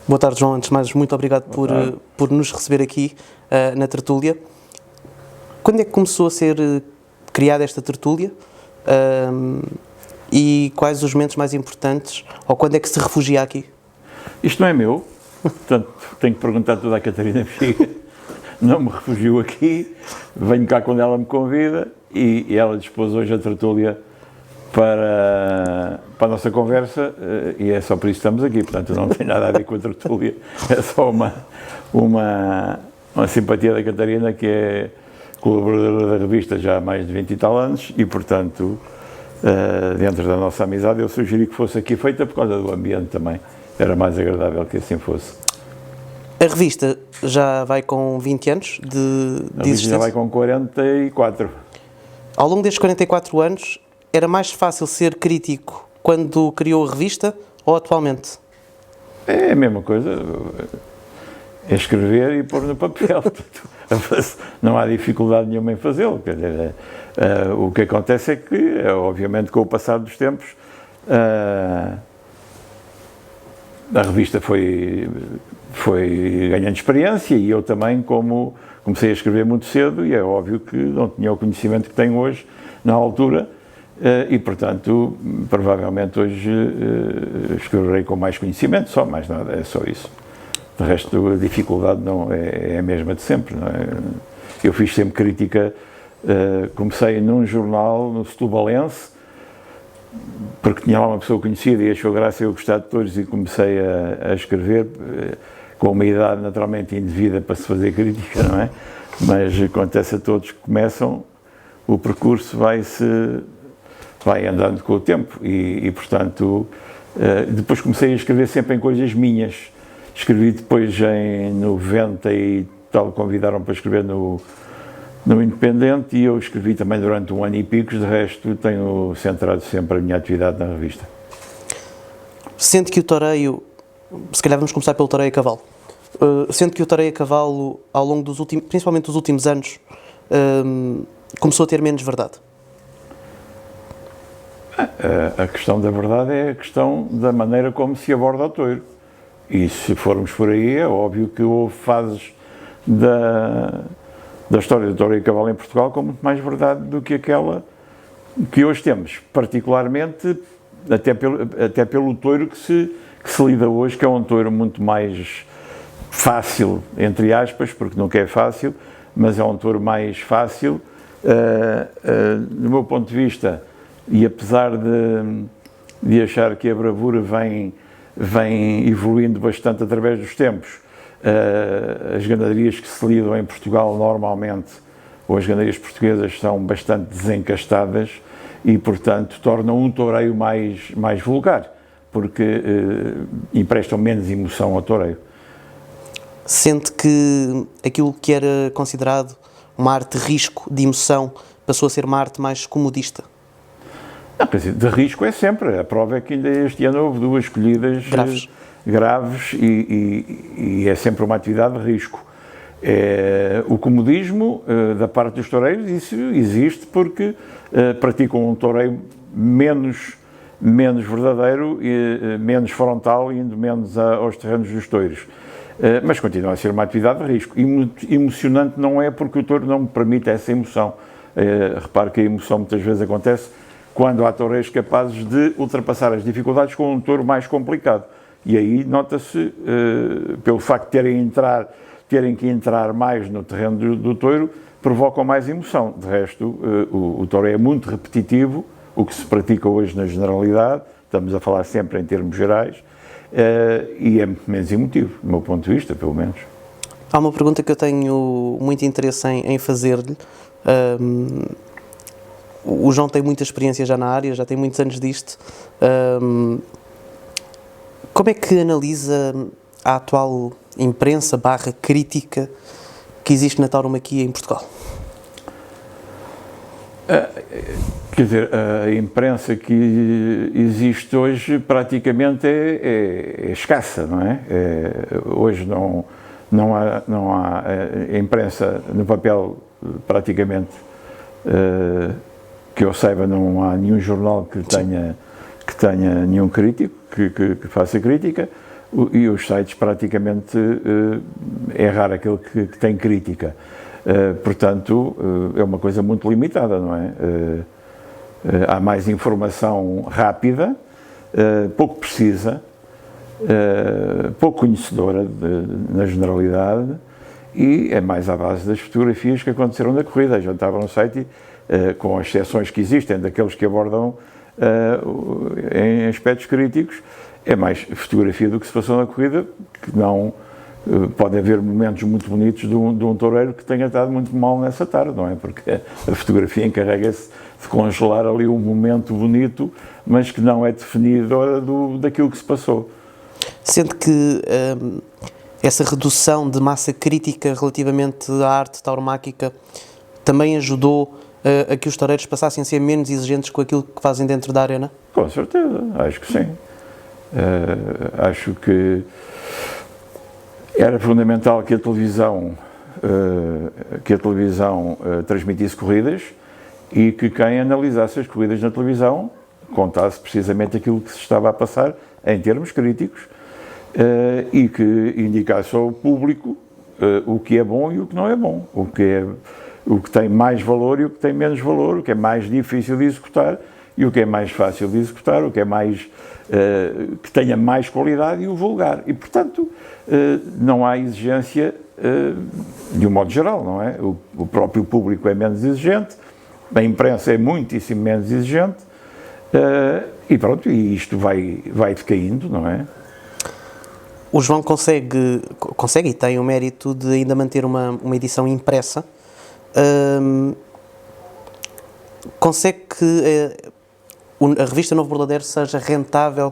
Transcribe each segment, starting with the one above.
Boa tarde, João. Antes de mais, muito obrigado por nos receber aqui na tertúlia. Quando é que começou a ser criada esta tertúlia e quais os momentos mais importantes, ou quando é que se refugia aqui? Isto não é meu, portanto tenho que perguntar tudo à Catarina Bexiga. Não me refugio aqui, venho cá quando ela me convida e ela dispôs hoje a tertúlia para a nossa conversa e é só por isso que estamos aqui, portanto não tem nada a ver com a tertúlia, é só uma simpatia da Catarina, que é colaboradora da revista já há mais de 20 e tal anos e, portanto, dentro da nossa amizade, eu sugeri que fosse aqui feita por causa do ambiente também, era mais agradável que assim fosse. A revista já vai com 20 anos de existência? A revista já vai com 44. Ao longo destes 44 anos, era mais fácil ser crítico quando criou a revista ou atualmente? É a mesma coisa, é escrever e pôr no papel, não há dificuldade nenhuma em fazê-lo. Quer dizer, o que acontece é que, obviamente, com o passar dos tempos, a revista foi ganhando experiência e eu também, como comecei a escrever muito cedo, e é óbvio que não tinha o conhecimento que tenho hoje, na altura, e, portanto, provavelmente hoje escreverei com mais conhecimento, só mais nada, é só isso. De resto, a dificuldade não é a mesma de sempre, não é? Eu fiz sempre crítica, comecei num jornal, no Setubalense, porque tinha lá uma pessoa conhecida e achou graça eu gostar de todos e comecei a escrever, com uma idade naturalmente indevida para se fazer crítica, não é? Mas acontece a todos que começam, o percurso vai andando com o tempo e portanto, depois comecei a escrever sempre em coisas minhas. Escrevi depois em 90 e tal, convidaram para escrever no Independente e eu escrevi também durante um ano e pico, de resto tenho centrado sempre a minha atividade na revista. Sente que o toureio, se calhar vamos começar pelo toureio a cavalo, sente que o toureio a cavalo ao longo dos últimos, principalmente dos últimos anos, começou a ter menos verdade? A questão da verdade é a questão da maneira como se aborda o touro. E se formos por aí, é óbvio que houve fases da história do toureio a cavalo em Portugal com muito mais verdade do que aquela que hoje temos, particularmente até pelo touro que se lida hoje, que é um touro muito mais fácil, entre aspas, porque nunca é fácil, mas é um touro mais fácil, do meu ponto de vista, e apesar de achar que a bravura vem evoluindo bastante através dos tempos, as ganaderias que se lidam em Portugal normalmente, ou as ganaderias portuguesas, são bastante desencastadas e, portanto, tornam um toureio mais vulgar, porque emprestam menos emoção ao toureio. Sente que aquilo que era considerado uma arte de risco, de emoção, passou a ser uma arte mais comodista? Não, quer dizer, de risco é sempre. A prova é que ainda este ano houve 2 escolhidas graves e é sempre uma atividade de risco. O comodismo da parte dos toureiros, isso existe porque praticam um toureio menos verdadeiro, menos frontal, indo menos aos terrenos dos touros. Mas continua a ser uma atividade de risco. Emocionante não é porque o touro não me permite essa emoção. Repare que a emoção muitas vezes acontece quando há toureiros capazes de ultrapassar as dificuldades com um touro mais complicado. E aí nota-se, pelo facto de terem que entrar mais no terreno do touro, provocam mais emoção. De resto, o touro é muito repetitivo, o que se pratica hoje na generalidade, estamos a falar sempre em termos gerais, e é muito menos emotivo, do meu ponto de vista, pelo menos. Há uma pergunta que eu tenho muito interesse em fazer-lhe. O João tem muita experiência já na área, já tem muitos anos disto. Como é que analisa a atual imprensa / crítica que existe na tauromaquia em Portugal? Quer dizer, a imprensa que existe hoje praticamente é escassa, não é? Hoje não há a imprensa no papel praticamente, que eu saiba, não há nenhum jornal que tenha nenhum crítico, que faça crítica. e os sites praticamente é raro aquele que tem crítica. Portanto, é uma coisa muito limitada, não é? Há mais informação rápida, pouco precisa, pouco conhecedora na generalidade, e é mais à base das fotografias que aconteceram na corrida. Já estava no site, com as exceções que existem, daqueles que abordam em aspectos críticos, é mais fotografia do que se passou na corrida, que não pode haver momentos muito bonitos de um toureiro que tenha estado muito mal nessa tarde, não é? Porque a fotografia encarrega-se de congelar ali um momento bonito, mas que não é definidora daquilo que se passou. Sendo que essa redução de massa crítica relativamente à arte tauromáquica também ajudou a que os toureiros passassem a ser menos exigentes com aquilo que fazem dentro da arena? Com certeza, acho que sim. Acho que era fundamental que a televisão transmitisse corridas e que quem analisasse as corridas na televisão contasse precisamente aquilo que se estava a passar em termos críticos e que indicasse ao público o que é bom e o que não é bom, o que tem mais valor e o que tem menos valor, o que é mais difícil de executar e o que é mais fácil de executar, o que é mais que tenha mais qualidade e o vulgar. E, portanto, não há exigência de um modo geral, não é? O próprio público é menos exigente, a imprensa é muitíssimo menos exigente e pronto, e isto vai decaindo, não é? O João consegue e tem o mérito de ainda manter uma edição impressa. Consegue que a revista Novo Borladeiro seja rentável,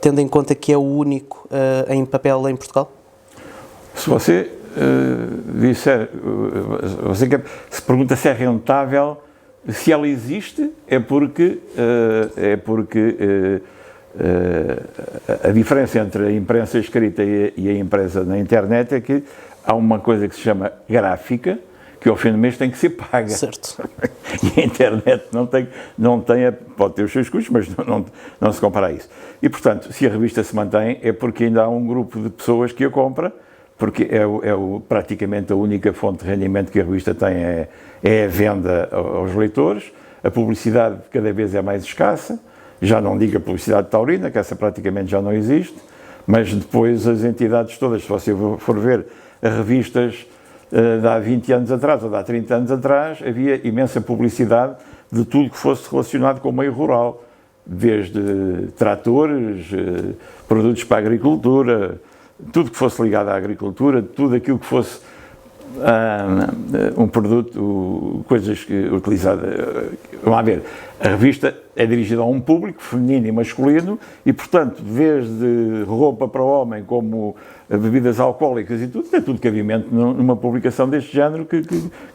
tendo em conta que é o único em papel em Portugal? Se você disser, se pergunta se é rentável, se ela existe, é porque a diferença entre a imprensa escrita e a imprensa na internet é que há uma coisa que se chama gráfica, que ao fim do mês tem que ser paga. Certo. E a internet não tem pode ter os seus custos, mas não se compara a isso. E, portanto, se a revista se mantém, é porque ainda há um grupo de pessoas que a compra, porque praticamente a única fonte de rendimento que a revista tem é a venda aos leitores. A publicidade cada vez é mais escassa, já não digo a publicidade taurina, que essa praticamente já não existe, mas depois as entidades todas, se você for ver revistas de há 20 anos atrás ou de há 30 anos atrás, havia imensa publicidade de tudo que fosse relacionado com o meio rural, desde tratores, produtos para a agricultura, tudo que fosse ligado à agricultura, tudo aquilo que fosse um produto, coisas utilizadas. Vamos lá ver, a revista é dirigida a um público feminino e masculino e, portanto, desde roupa para o homem, como bebidas alcoólicas e tudo, tem tudo cabimento numa publicação deste género que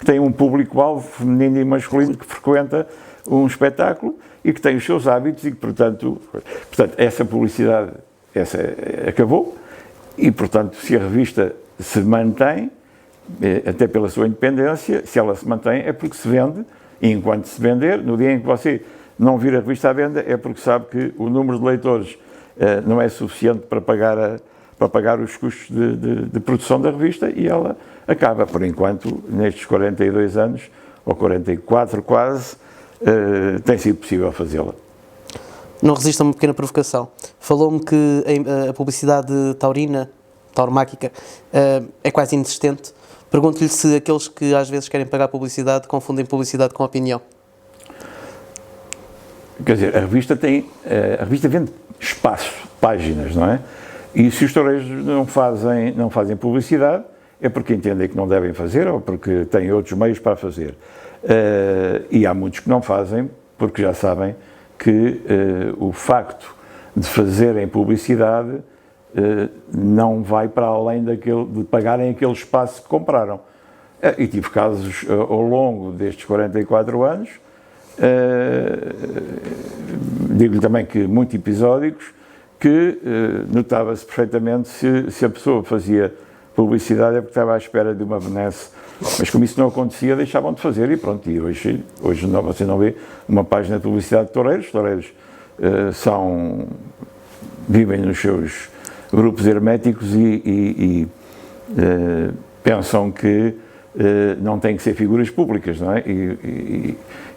tem um público-alvo feminino e masculino que frequenta um espetáculo e que tem os seus hábitos e que, portanto essa publicidade acabou e, portanto, se a revista se mantém, até pela sua independência, se ela se mantém é porque se vende, e enquanto se vender, no dia em que você não vir a revista à venda, é porque sabe que o número de leitores não é suficiente para pagar os custos de produção da revista e ela acaba. Por enquanto, nestes 42 anos, ou 44 quase, tem sido possível fazê-la. Não resiste a uma pequena provocação. Falou-me que a publicidade taurina, tauromáquica, é quase inexistente. Pergunto-lhe se aqueles que às vezes querem pagar publicidade confundem publicidade com opinião. Quer dizer, a revista vende espaço, páginas, não é? E se os toureiros não fazem publicidade, é porque entendem que não devem fazer ou porque têm outros meios para fazer. E há muitos que não fazem porque já sabem que o facto de fazerem publicidade não vai para além de pagarem aquele espaço que compraram. E tive casos ao longo destes 44 anos, digo-lhe também que muito episódicos, que notava-se perfeitamente se a pessoa fazia publicidade é porque estava à espera de uma benesse, mas como isso não acontecia, deixavam de fazer e pronto. E hoje não, você não vê uma página de publicidade de toureiros. Os toureiros vivem nos seus grupos herméticos e pensam que não têm que ser figuras públicas, não é?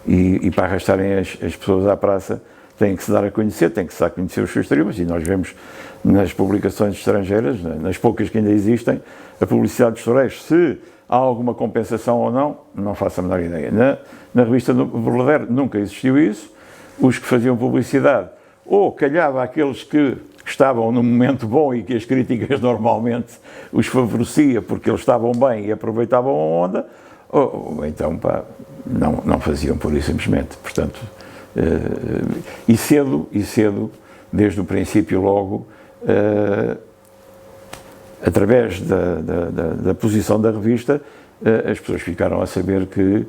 E para arrastarem as pessoas à praça têm que se dar a conhecer, têm que se dar a conhecer os seus triunfos, e nós vemos nas publicações estrangeiras, nas poucas que ainda existem, a publicidade dos toureiros. Se há alguma compensação ou não, não faço a menor ideia. Na revista do Verdadeiro nunca existiu isso. Os que faziam publicidade, ou calhava aqueles que estavam num momento bom e que as críticas normalmente os favorecia porque eles estavam bem e aproveitavam a onda, ou então não faziam pura e simplesmente. Portanto, e cedo, desde o princípio logo, através da posição da revista, as pessoas ficaram a saber que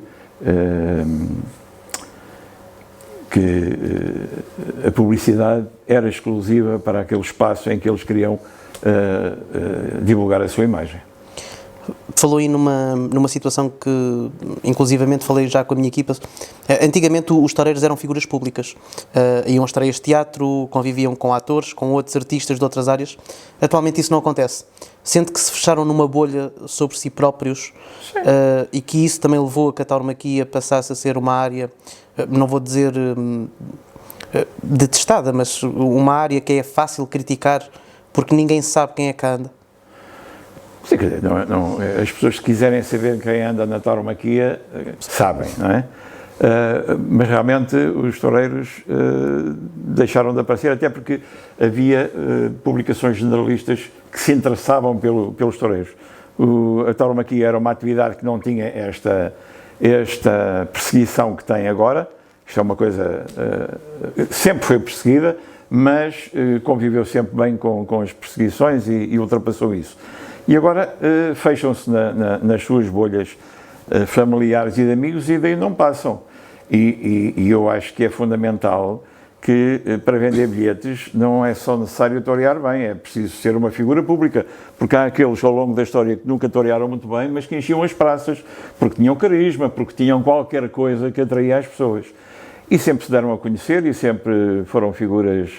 a publicidade era exclusiva para aquele espaço em que eles queriam divulgar a sua imagem. Falou aí numa situação que, inclusivamente, falei já com a minha equipa. Antigamente, os toureiros eram figuras públicas. Iam a estreias de teatro, conviviam com atores, com outros artistas de outras áreas. Atualmente isso não acontece. Sente que se fecharam numa bolha sobre si próprios e que isso também levou a que a tauromaquia passasse a ser uma área, não vou dizer detestada, mas uma área que é fácil criticar porque ninguém sabe quem é que anda. Sim, as pessoas que quiserem saber quem anda na tauromaquia sabem, não é? Mas realmente os toureiros deixaram de aparecer, até porque havia publicações generalistas que se interessavam pelos toureiros. A tauromaquia era uma atividade que não tinha esta perseguição que tem agora. Isto é uma coisa, sempre foi perseguida, mas conviveu sempre bem com as perseguições e ultrapassou isso. E agora fecham-se nas suas bolhas familiares e de amigos e daí não passam. E eu acho que é fundamental que para vender bilhetes não é só necessário torear bem, é preciso ser uma figura pública, porque há aqueles ao longo da história que nunca torearam muito bem, mas que enchiam as praças, porque tinham carisma, porque tinham qualquer coisa que atraía as pessoas. E sempre se deram a conhecer e sempre foram figuras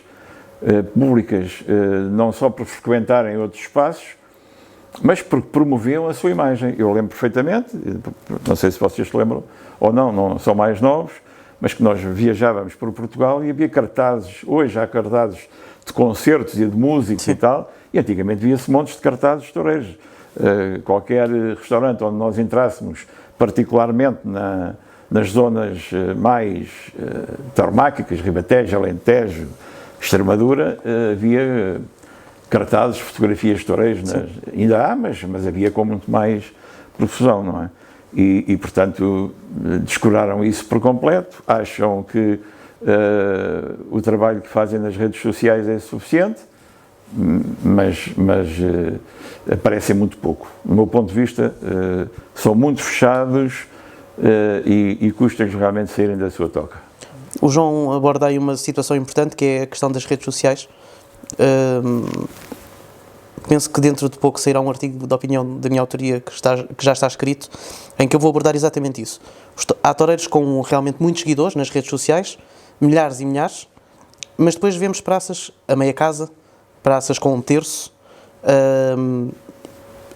públicas, não só por frequentarem outros espaços, mas porque promoviam a sua imagem. Eu lembro perfeitamente, não sei se vocês se lembram ou não são mais novos, mas que nós viajávamos por Portugal e havia cartazes, hoje há cartazes de concertos e de músicos e tal, e antigamente via-se montes de cartazes de toureiros. Qualquer restaurante onde nós entrássemos, particularmente nas zonas mais tauromáquicas, Ribatejo, Alentejo, Extremadura, havia cartazes, fotografias de toureiros, ainda há, mas havia com muito mais profusão, não é? E portanto, descuraram isso por completo, acham que o trabalho que fazem nas redes sociais é suficiente, mas aparecem muito pouco. Do meu ponto de vista, são muito fechados e custa-lhes realmente saírem da sua toca. O João aborda aí uma situação importante, que é a questão das redes sociais. Penso que dentro de pouco sairá um artigo de opinião da minha autoria que já está escrito, em que eu vou abordar exatamente isso. Há toureiros com realmente muitos seguidores nas redes sociais, milhares e milhares, mas depois vemos praças a meia casa, praças com um terço.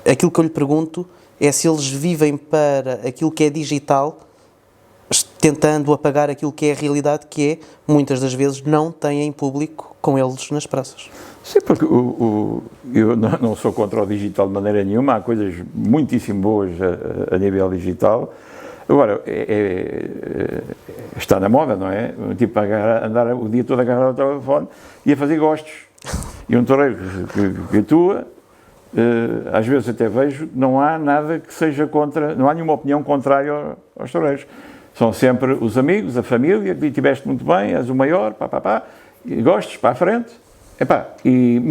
Aquilo que eu lhe pergunto é se eles vivem para aquilo que é digital, tentando apagar aquilo que é a realidade, que é, muitas das vezes, não têm público com eles nas praças. Sim, porque eu não sou contra o digital de maneira nenhuma, há coisas muitíssimo boas a nível digital. Agora, está na moda, não é? Tipo, andar o dia todo agarrado ao telefone e a fazer gostos. E um toureiro que atua, às vezes até vejo, não há nada que seja contra, não há nenhuma opinião contrária aos toureiros. São sempre os amigos, a família, que estiveste muito bem, és o maior, e gostos, para a frente. E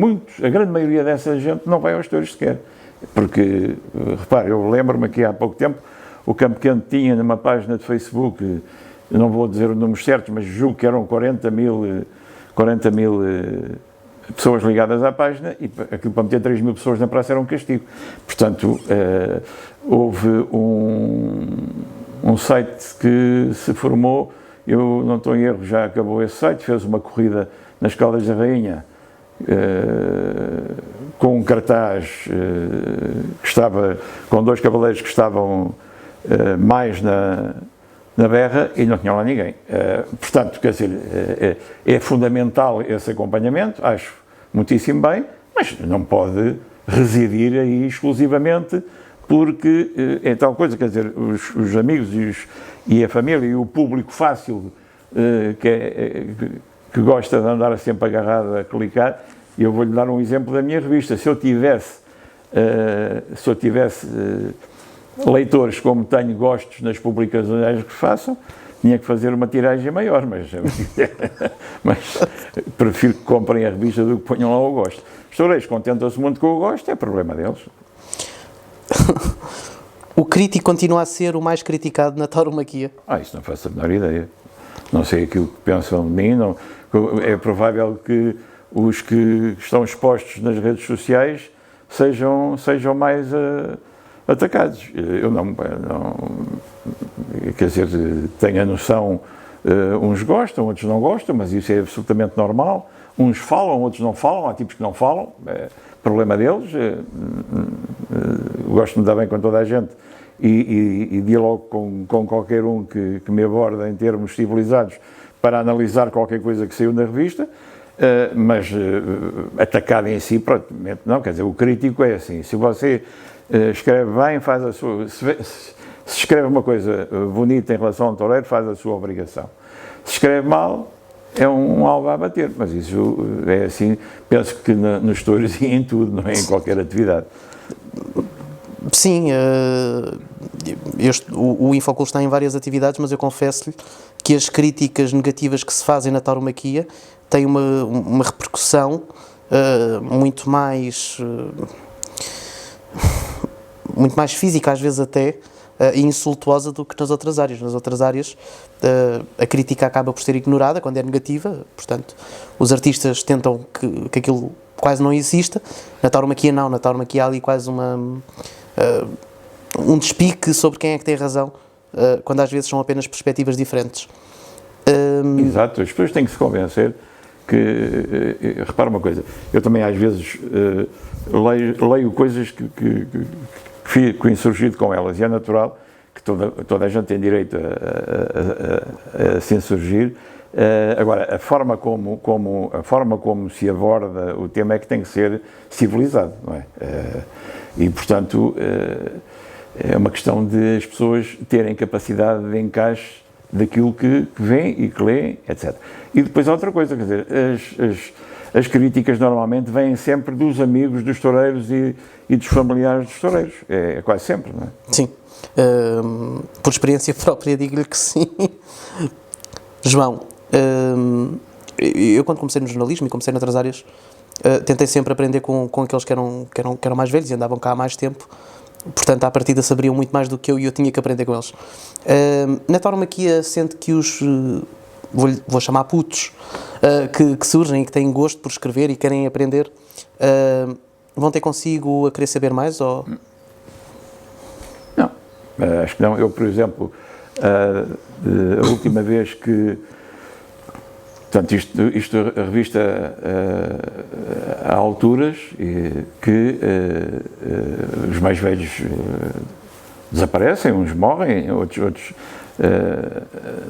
a grande maioria dessa gente não vai aos touros sequer. Porque, repare, eu lembro-me que há pouco tempo o Campo Quente tinha numa página de Facebook, eu não vou dizer os números certos, mas julgo que eram 40 mil pessoas ligadas à página, e aquilo para meter 3 mil pessoas na praça era um castigo. Portanto, houve um site que se formou, eu não estou em erro, já acabou esse site, fez uma corrida nas Caldas da Rainha, com um cartaz que estava com 2 cavaleiros que estavam mais na berra e não tinha lá ninguém. Portanto, quer dizer, é fundamental esse acompanhamento, acho muitíssimo bem, mas não pode residir aí exclusivamente, porque é tal coisa, quer dizer, os amigos e a família e o público fácil que gosta de andar sempre agarrado a clicar. E eu vou-lhe dar um exemplo da minha revista. Se eu tivesse leitores como tenho gostos nas publicações que façam, tinha que fazer uma tiragem maior, mas prefiro que comprem a revista do que ponham lá o gosto. Os toureiros contentam-se muito com o gosto, é problema deles. O crítico continua a ser o mais criticado na tauromaquia? Isso não faço a menor ideia. Não sei aquilo que pensam de mim, é provável que os que estão expostos nas redes sociais sejam mais atacados. Eu não, quer dizer, tenho a noção, uns gostam, outros não gostam, mas isso é absolutamente normal. Uns falam, outros não falam, há tipos que não falam, é problema deles. Gosto de me dar bem com toda a gente e dialogo com qualquer um que me aborda em termos civilizados para analisar qualquer coisa que saiu na revista. Mas atacado em si, praticamente não, quer dizer, o crítico é assim, se você escreve bem, faz a sua, se escreve uma coisa bonita em relação ao toureiro, faz a sua obrigação. Se escreve mal, é um alvo a bater, mas isso é assim, penso que nos touros e em tudo, não é em qualquer atividade. Sim, o Infocul está em várias atividades, mas eu confesso-lhe que as críticas negativas que se fazem na tauromaquia têm uma repercussão muito mais física, às vezes até, e insultuosa do que nas outras áreas. Nas outras áreas a crítica acaba por ser ignorada quando é negativa, portanto os artistas tentam que aquilo quase não exista. Na tauromaquia não, na tauromaquia há ali quase um despique sobre quem é que tem razão, quando às vezes são apenas perspectivas diferentes. Exato, as pessoas têm que se convencer que, repara uma coisa, eu também às vezes leio coisas que fico insurgido com elas, e é natural que toda a gente tem direito a se insurgir. Agora, a forma como se aborda o tema é que tem que ser civilizado, não é? E, portanto, é uma questão de as pessoas terem capacidade de encaixe daquilo que veem e que leem, etc. E depois outra coisa, quer dizer, as críticas normalmente vêm sempre dos amigos dos toureiros e dos familiares dos toureiros, é quase sempre, não é? Sim, por experiência própria digo-lhe que sim. João, eu quando comecei no jornalismo e comecei noutras áreas, tentei sempre aprender com aqueles que eram mais velhos e andavam cá há mais tempo. Portanto, à partida saberiam muito mais do que eu e eu tinha que aprender com eles. Na tauromaquia, sente que os, vou chamar putos, que surgem e que têm gosto por escrever e querem aprender, vão ter consigo a querer saber mais? Ou? Não, acho que não. Eu, por exemplo, a última vez que... Portanto, isto a revista há alturas que os mais velhos desaparecem, uns morrem, outros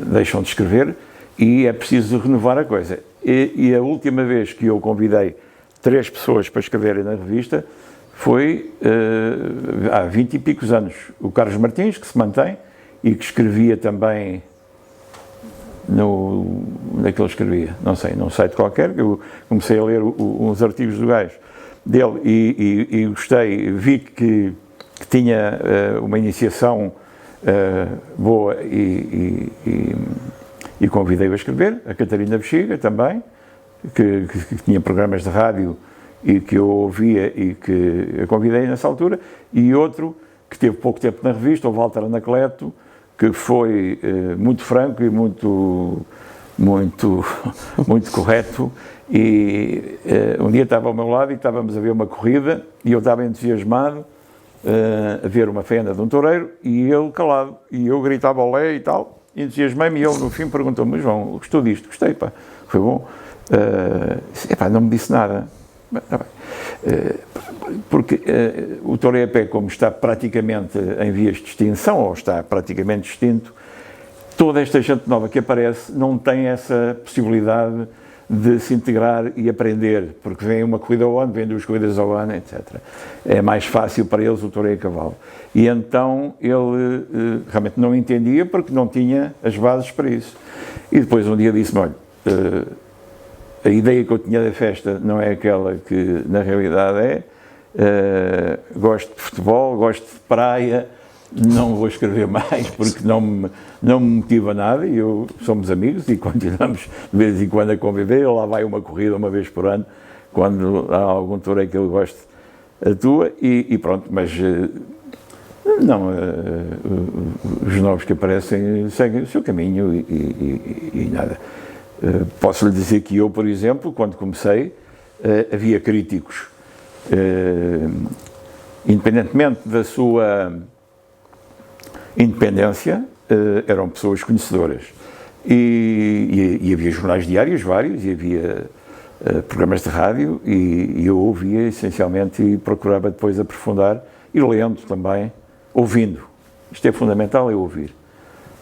deixam de escrever, e é preciso renovar a coisa. E a última vez que eu convidei 3 pessoas para escreverem na revista foi há 20 e picos anos. O Carlos Martins, que se mantém, e que escrevia também naquele escrevia, não sei, num site qualquer, eu comecei a ler uns artigos do gajo dele e gostei, vi que tinha uma iniciação boa e convidei-o a escrever. A Catarina Bexiga também, que tinha programas de rádio e que eu ouvia e que eu convidei nessa altura, e outro que teve pouco tempo na revista, o Walter Anacleto, que foi muito franco e muito correto, e um dia estava ao meu lado e estávamos a ver uma corrida e eu estava entusiasmado a ver uma fenda de um toureiro e ele calado, e eu gritava olé e tal, entusiasmei-me, e ele no fim perguntou-me: João, gostou disto? Gostei, pá, foi bom. Não me disse nada. Porque o touro epé, como está praticamente em vias de extinção, ou está praticamente extinto, toda esta gente nova que aparece não tem essa possibilidade de se integrar e aprender, porque vem uma corrida ao ano, vem 2 corridas ao ano, etc. É mais fácil para eles o touro a cavalo. E então ele realmente não entendia, porque não tinha as bases para isso. E depois um dia disse-me, olha, a ideia que eu tinha da festa não é aquela que na realidade é, gosto de futebol, gosto de praia, não vou escrever mais porque não me motiva nada, e somos amigos e continuamos de vez em quando a conviver. Ele lá vai uma corrida uma vez por ano, quando há algum toureiro que ele goste, atua, e pronto, mas não, os novos que aparecem seguem o seu caminho e nada. Posso lhe dizer que eu, por exemplo, quando comecei, havia críticos, independentemente da sua independência, eram pessoas conhecedoras. E havia jornais diários vários, e havia programas de rádio, e eu ouvia essencialmente e procurava depois aprofundar, e lendo também, ouvindo. Isto é fundamental, é ouvir.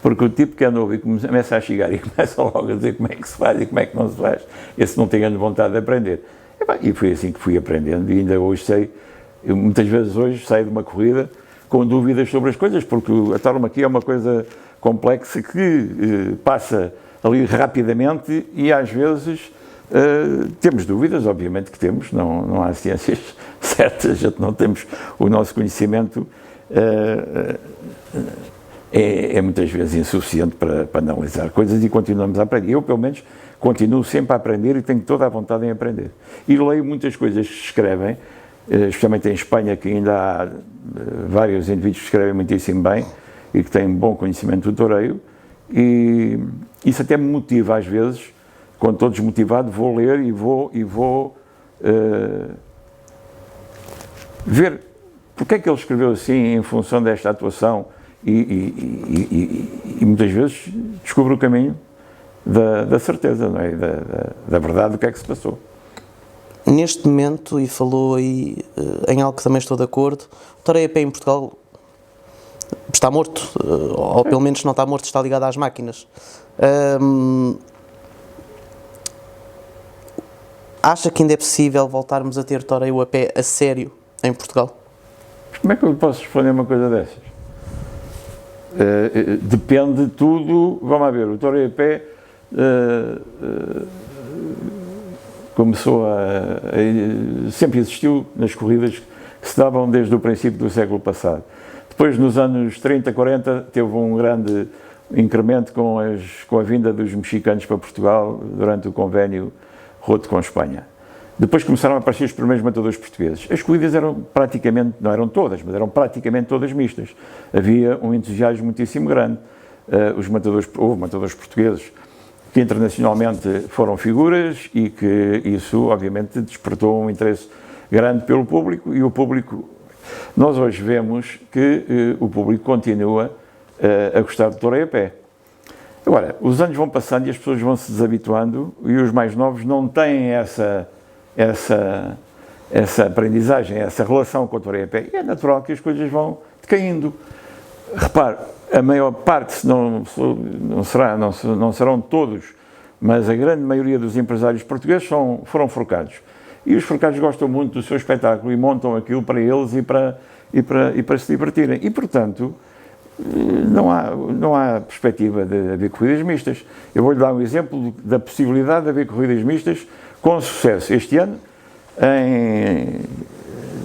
Porque o tipo que anda a ouvir começa a chegar e começa logo a dizer como é que se faz e como é que não se faz, esse não tem grande vontade de aprender. E foi assim que fui aprendendo, e ainda hoje sei, muitas vezes hoje saio de uma corrida com dúvidas sobre as coisas, porque a tauromaquia é uma coisa complexa que passa ali rapidamente, e às vezes temos dúvidas, obviamente que temos, não há ciências certas, a gente não temos o nosso conhecimento, é muitas vezes insuficiente para analisar coisas, e continuamos a aprender. Eu, pelo menos, continuo sempre a aprender e tenho toda a vontade em aprender. E leio muitas coisas que se escrevem, especialmente em Espanha, que ainda há vários indivíduos que escrevem muitíssimo bem e que têm bom conhecimento do toureio, e isso até me motiva às vezes. Quando estou desmotivado, vou ler e vou ver porque é que ele escreveu assim em função desta atuação, e muitas vezes descubro o caminho da certeza, não é? Da verdade do que é que se passou. Neste momento, e falou aí em algo que também estou de acordo, o touro epé em Portugal está morto, ou pelo menos não está morto, está ligado às máquinas. Acha que ainda é possível voltarmos a ter touro a pé a sério em Portugal? Como é que eu posso responder uma coisa dessas? Depende de tudo. Vamos a ver, o touro a pé começou sempre existiu nas corridas que se davam desde o princípio do século passado. Depois, nos anos 30, 40, teve um grande incremento com a vinda dos mexicanos para Portugal durante o convênio roto com Espanha. Depois começaram a aparecer os primeiros matadores portugueses. As corridas eram praticamente, não eram todas, mas eram praticamente todas mistas. Havia um entusiasmo muitíssimo grande. Houve matadores portugueses que internacionalmente foram figuras, e que isso, obviamente, despertou um interesse grande pelo público, e o público, nós hoje vemos que o público continua a gostar de touro a pé. Agora, os anos vão passando e as pessoas vão se desabituando, e os mais novos não têm essa aprendizagem, essa relação com o touro a pé, e é natural que as coisas vão decaindo. Repare, a maior parte, não serão todos, mas a grande maioria dos empresários portugueses foram forcados. E os forcados gostam muito do seu espetáculo e montam aquilo para eles e para se divertirem. E, portanto, não há perspectiva de haver corridas mistas. Eu vou-lhe dar um exemplo da possibilidade de haver corridas mistas com sucesso. Este ano, em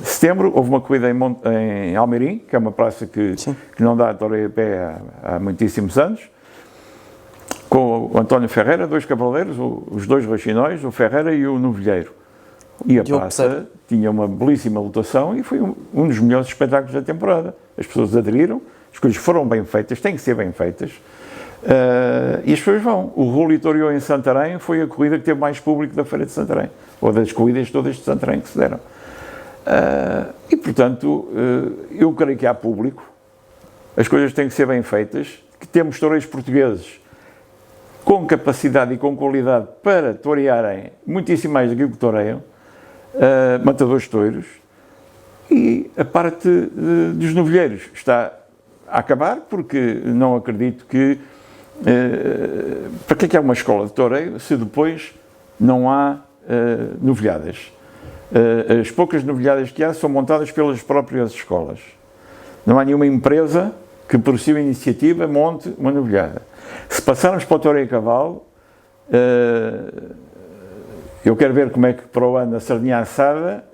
setembro, houve uma corrida em Almeirim, que é uma praça que não dá touro a pé há muitíssimos anos, com o António Ferreira, 2 cavaleiros, os 2 roxinóis, o Ferreira e o Novilheiro. E a praça tinha uma belíssima lotação e foi um dos melhores espetáculos da temporada. As pessoas aderiram, as coisas foram bem feitas, têm que ser bem feitas, e as pessoas vão. O Rolo Toreou em Santarém foi a corrida que teve mais público da Feira de Santarém, ou das corridas todas de Santarém que se deram. E, portanto, eu creio que há público, as coisas têm que ser bem feitas, que temos toureiros portugueses com capacidade e com qualidade para torearem muitíssimo mais do que toreiam, matadores de touros, e a parte dos novilheiros está a acabar, porque não acredito que... para que é uma escola de toureio se depois não há novilhadas? As poucas novilhadas que há são montadas pelas próprias escolas. Não há nenhuma empresa que, por sua iniciativa, monte uma novilhada. Se passarmos para o toureio a cavalo, eu quero ver como é que para o ano a sardinha assada,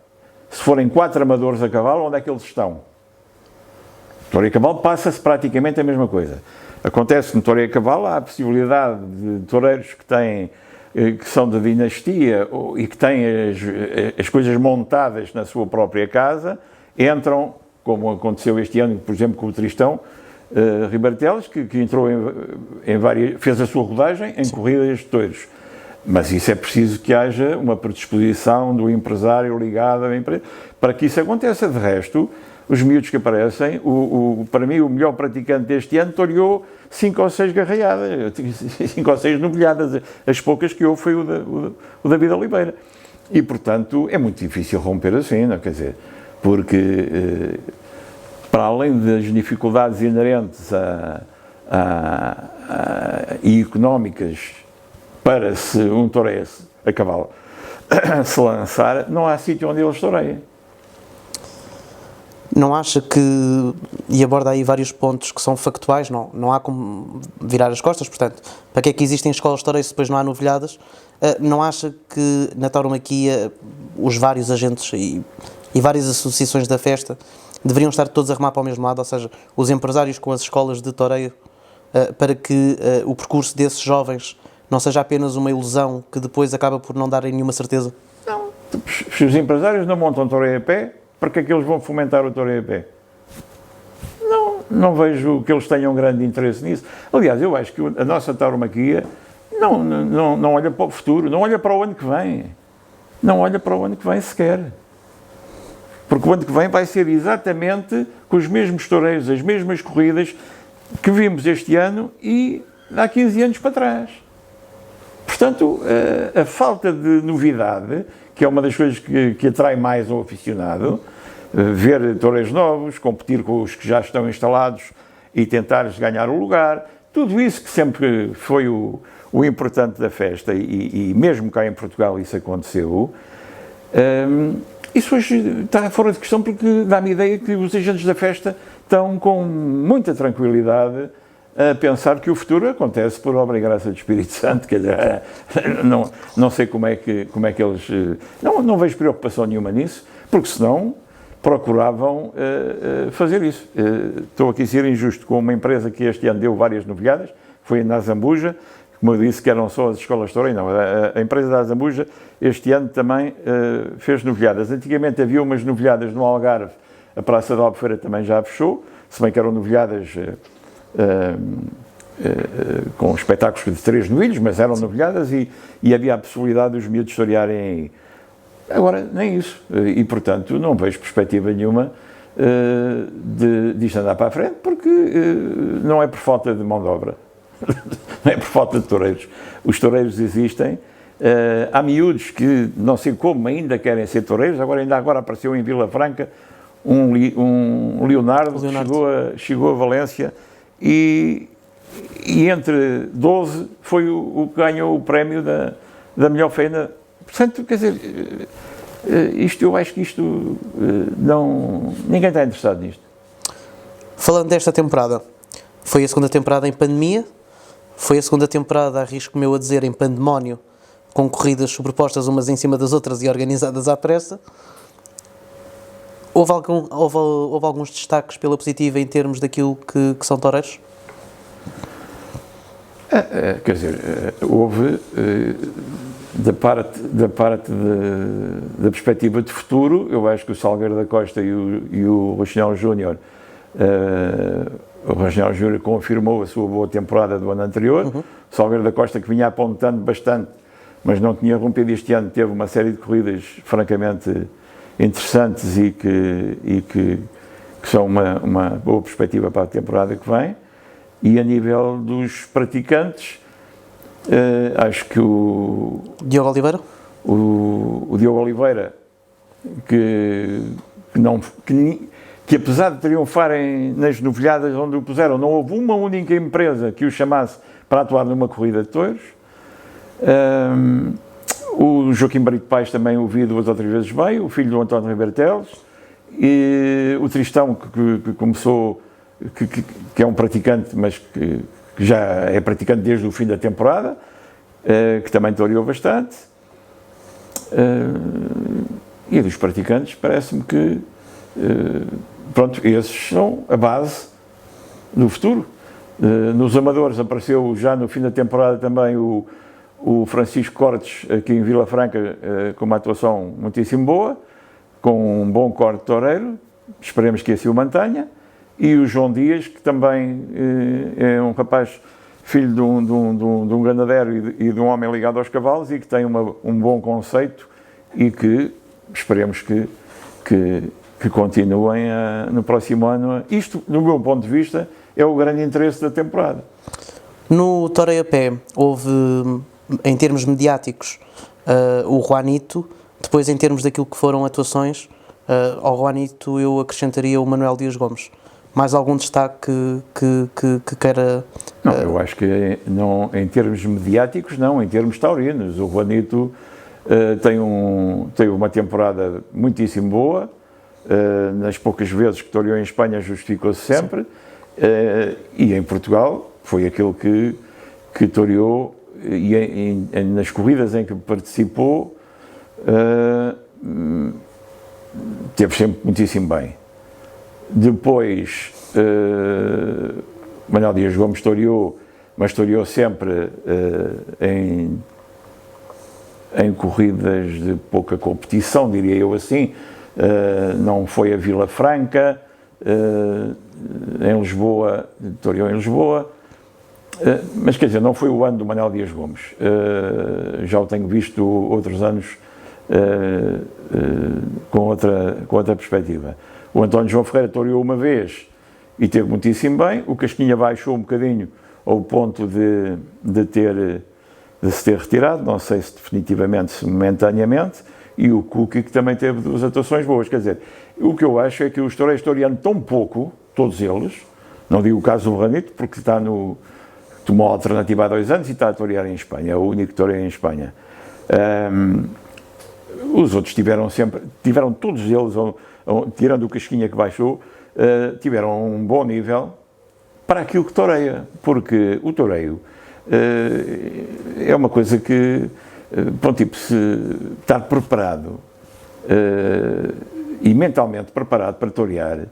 se forem 4 amadores a cavalo, onde é que eles estão? Toureio a cavalo passa-se praticamente a mesma coisa. Acontece que no toureio a cavalo há a possibilidade de toureiros que são da dinastia e que têm as coisas montadas na sua própria casa, entram, como aconteceu este ano, por exemplo, com o Tristão Ribeiro Teles, que entrou em várias, fez a sua rodagem em corridas de touros. Mas isso é preciso que haja uma predisposição do empresário ligado à empresa para que isso aconteça. De resto, os miúdos que aparecem, para mim o melhor praticante deste ano toreou 5 ou 6 garraiadas, 5 ou 6 novilhadas, as poucas que houve foi o David Oliveira. E, portanto, é muito difícil romper assim, não quer dizer, porque para além das dificuldades inerentes e económicas para se um toureiro a cavalo se lançar, não há sítio onde eles toureiem. Não acha que, e aborda aí vários pontos que são factuais, não há como virar as costas, portanto, para que é que existem escolas de toureio se depois não há novilhadas? Não acha que na tauromaquia os vários agentes e várias associações da festa deveriam estar todos a remar para o mesmo lado, ou seja, os empresários com as escolas de toureio, para que o percurso desses jovens não seja apenas uma ilusão que depois acaba por não darem nenhuma certeza? Não. Se os empresários não montam toureio a pé, para que é que eles vão fomentar o toureio a pé? Não vejo que eles tenham grande interesse nisso. Aliás, eu acho que a nossa tauromaquia não olha para o futuro, não olha para o ano que vem. Não olha para o ano que vem sequer. Porque o ano que vem vai ser exatamente com os mesmos toureiros, as mesmas corridas que vimos este ano e há 15 anos para trás. Portanto, a falta de novidade, que é uma das coisas que atrai mais ao aficionado, ver toureiros novos, competir com os que já estão instalados e tentar ganhar o lugar, tudo isso que sempre foi o importante da festa, e mesmo cá em Portugal isso aconteceu, isso hoje está fora de questão, porque dá-me a ideia que os agentes da festa estão com muita tranquilidade a pensar que o futuro acontece por obra e graça do Espírito Santo. Quer dizer, não sei como é que eles... Não vejo preocupação nenhuma nisso, porque senão procuravam fazer isso. Estou aqui a ser injusto com uma empresa que este ano deu várias novilhadas, foi na Zambuja, como eu disse que eram só as escolas de toureio, não. A empresa da Zambuja este ano também fez novilhadas. Antigamente havia umas novilhadas no Algarve, a Praça da Albufeira também já fechou, se bem que eram novilhadas com espetáculos de 3 novilhos, mas eram novilhadas e havia a possibilidade dos miúdos torearem aí. Agora, nem isso. E, portanto, não vejo perspectiva nenhuma de isto andar para a frente, porque não é por falta de mão de obra, não é por falta de toureiros. Os toureiros existem. Há miúdos que, não sei como, ainda querem ser toureiros. Ainda agora apareceu em Vila Franca um Leonardo. Que chegou a Valência e entre 12 foi o que ganhou o prémio da melhor feina. Portanto, quer dizer, eu acho que isto ninguém está interessado nisto. Falando desta temporada, foi a segunda temporada em pandemia, foi a segunda temporada, arrisco-me eu a dizer, em pandemónio, com corridas sobrepostas umas em cima das outras e organizadas à pressa. Houve alguns destaques pela positiva em termos daquilo que são toureiros? Quer dizer, houve, da parte da perspectiva de futuro, eu acho que o Salgueiro da Costa e o Rochinol Júnior, o Rochinol Júnior confirmou a sua boa temporada do ano anterior. O Salgueiro da Costa, que vinha apontando bastante, mas não tinha rompido este ano, teve uma série de corridas francamente interessantes e que são uma boa perspectiva para a temporada que vem. E a nível dos praticantes, Acho que Diogo Oliveira? o Diogo Oliveira, que apesar de triunfarem nas novilhadas onde o puseram, não houve uma única empresa que o chamasse para atuar numa corrida de touros. O Joaquim Brito Paes também o vi 2 ou 3 vezes bem, o filho do António Ribeiro Teles, e o Tristão, que começou, que é um praticante, mas que já é praticante desde o fim da temporada, que também toreou bastante. E dos praticantes, parece-me que, pronto, esses são a base do futuro. Nos amadores apareceu já no fim da temporada também o Francisco Cortes, aqui em Vila Franca, com uma atuação muitíssimo boa, com um bom corte toureiro, esperemos que assim o mantenha, e o João Dias, que também é um rapaz filho de um ganadeiro e de um homem ligado aos cavalos e que tem um bom conceito e que esperemos que continuem no próximo ano. Isto, do meu ponto de vista, é o grande interesse da temporada. No Toreio a Pé houve, em termos mediáticos, o Juanito. Depois, em termos daquilo que foram atuações, ao Juanito eu acrescentaria o Manuel Dias Gomes. Mais algum destaque que queira... Não, eu acho que não, em termos mediáticos, não, em termos taurinos. O Juanito tem uma temporada muitíssimo boa, nas poucas vezes que toreou em Espanha justificou-se sempre, e em Portugal foi aquele que toreou, e nas corridas em que participou, teve sempre muitíssimo bem. Depois, Manuel Dias Gomes toreou, mas toreou sempre em corridas de pouca competição, diria eu assim. Não foi a Vila Franca, em Lisboa, toreou em Lisboa, mas quer dizer, não foi o ano do Manuel Dias Gomes. Já o tenho visto outros anos com outra perspectiva. O António João Ferreira toreou uma vez e teve muitíssimo bem. O Casquinha baixou um bocadinho ao ponto de se ter retirado, não sei se definitivamente, se momentaneamente, e o Cookie, que também teve 2 atuações boas. Quer dizer, o que eu acho é que os toureiros toreando tão pouco, todos eles, não digo o caso do Ranito, porque tomou a alternativa há 2 anos e está a torear em Espanha, é o único que toreia em Espanha. Os outros tiveram todos eles, tirando o Casquinha que baixou, tiveram um bom nível para aquilo que toreia, porque o toreio é uma coisa que, bom, tipo, se estar preparado e mentalmente preparado para torear,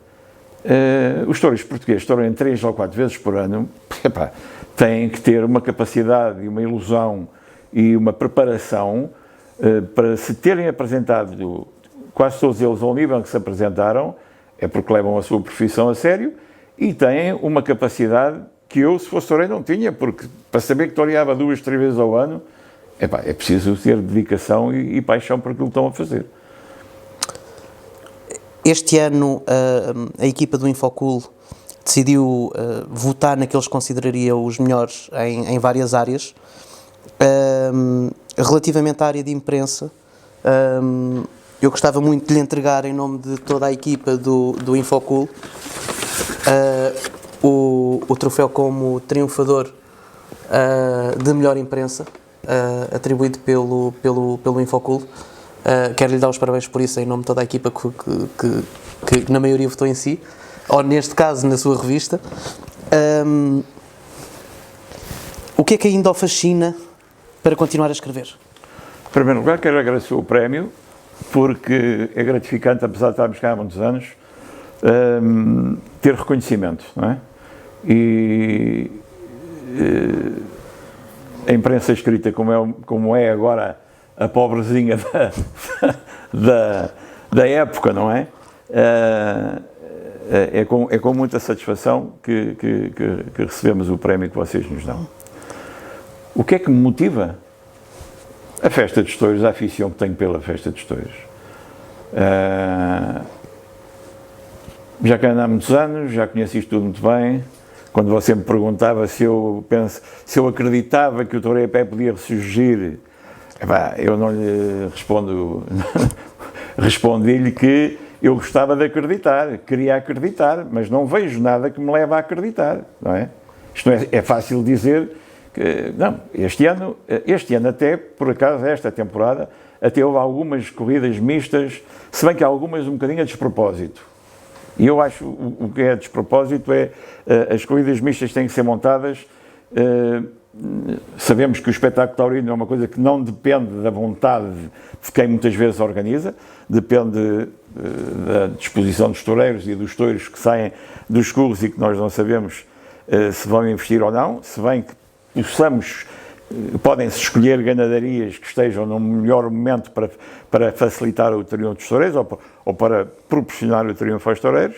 os touros portugueses toreiam 3 ou 4 vezes por ano, têm que ter uma capacidade e uma ilusão e uma preparação para se terem apresentado, quase todos eles ao nível que se apresentaram, é porque levam a sua profissão a sério e têm uma capacidade que eu, se fosse toureiro, não tinha, porque para saber que toreava 2, 3 vezes ao ano, é preciso ter dedicação e paixão por aquilo que estão a fazer. Este ano a equipa do Infocool decidiu votar naqueles que consideraria os melhores em várias áreas. Relativamente à área de imprensa, eu gostava muito de lhe entregar, em nome de toda a equipa do Infocool, o troféu como triunfador de melhor imprensa, atribuído pelo Infocool. Quero lhe dar os parabéns por isso, em nome de toda a equipa que na maioria votou em si, ou neste caso na sua revista. O que é que ainda o fascina para continuar a escrever? Em primeiro lugar, quero agradecer o prémio, porque é gratificante, apesar de estarmos cá há muitos anos, ter reconhecimento, não é? E a imprensa escrita, como é agora a pobrezinha da época, não é? É com muita satisfação que recebemos o prémio que vocês nos dão. O que é que me motiva? A Festa dos Touros, a afição que tenho pela Festa dos Touros. Já cá ando há muitos anos, já conheço isto tudo muito bem, quando você me perguntava se eu acreditava que o Toreio a Pé podia ressurgir, eu não lhe respondo, respondi-lhe que eu gostava de acreditar, queria acreditar, mas não vejo nada que me leve a acreditar, não é? Isto é fácil dizer que, não, este ano até, por acaso, esta temporada, até houve algumas corridas mistas, se bem que há algumas um bocadinho a despropósito. E eu acho o que é a despropósito é as corridas mistas têm que ser montadas. Sabemos que o espetáculo taurino é uma coisa que não depende da vontade de quem muitas vezes organiza, depende da disposição dos toureiros e dos touros que saem dos curros e que nós não sabemos se vão investir ou não, se bem que possamos, podem-se escolher ganadarias que estejam no melhor momento para facilitar o triunfo dos toureiros ou para proporcionar o triunfo aos toureiros.